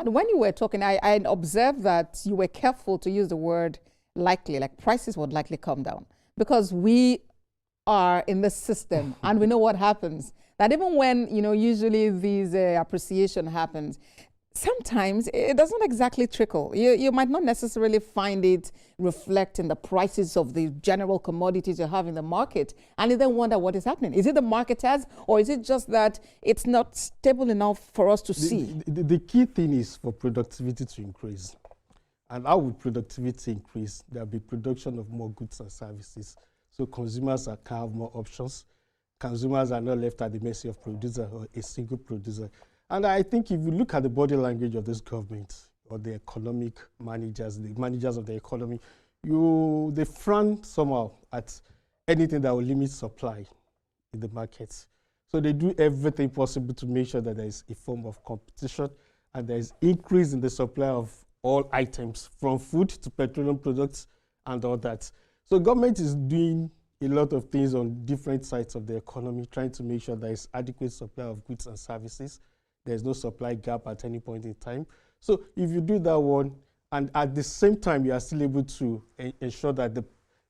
when you were talking, I observed that you were careful to use the word likely, like prices would likely come down, because we are in the system and we know what happens. That even when, usually these appreciation happens, sometimes it doesn't exactly trickle. You might not necessarily find it reflect in the prices of the general commodities you have in the market, and you then wonder what is happening. Is it the marketers, or is it just that it's not stable enough for us to see? The key thing is for productivity to increase. And how will productivity increase? There'll be production of more goods and services. So consumers can have more options. Consumers are not left at the mercy of producer or a single producer. And I think if you look at the body language of this government or the economic managers, the managers of the economy, they frown somehow at anything that will limit supply in the markets. So they do everything possible to make sure that there is a form of competition and there is increase in the supply of all items, from food to petroleum products and all that. So government is doing a lot of things on different sides of the economy, trying to make sure there is adequate supply of goods and services. There's no supply gap at any point in time. So if you do that one, and at the same time you are still able to ensure that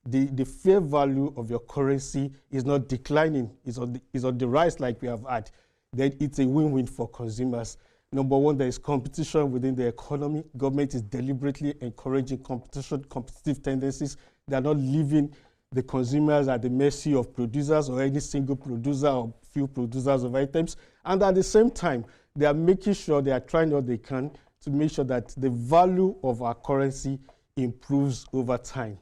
the fair value of your currency is not declining, is on the rise like we have had, then it's a win-win for consumers. Number one, there is competition within the economy. Government is deliberately encouraging competition, competitive tendencies. They are not leaving the consumers at the mercy of producers or any single producer or few producers of items. And at the same time, they are making sure they are trying what they can to make sure that the value of our currency improves over time.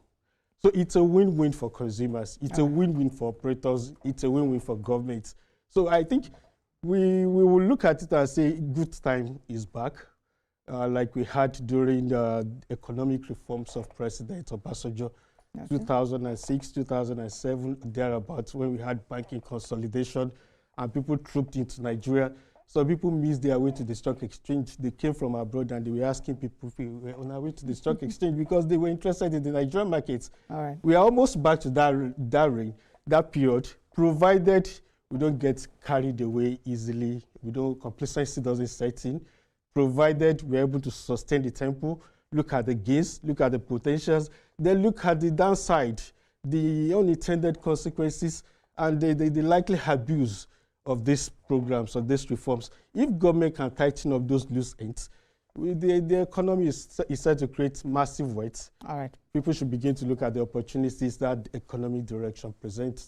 So it's a win-win for consumers. It's a win-win for operators. It's a win-win for government. So I think we will look at it and say good time is back, like we had during the economic reforms of President Obasanjo, 2006, 2007, thereabouts, when we had banking consolidation and people trooped into Nigeria. So people missed their way to the stock exchange. They came from abroad and they were asking people if we were on our way to the stock exchange because they were interested in the Nigerian markets. We are almost back to that period, provided we don't get carried away easily, complacency doesn't set in, provided we're able to sustain the tempo, look at the gains, look at the potentials, then look at the downside, the unintended consequences, and the likely abuse of these programs, of these reforms. If government can tighten up those loose ends, the economy is set to create massive weight. All right. People should begin to look at the opportunities that the economic direction presents.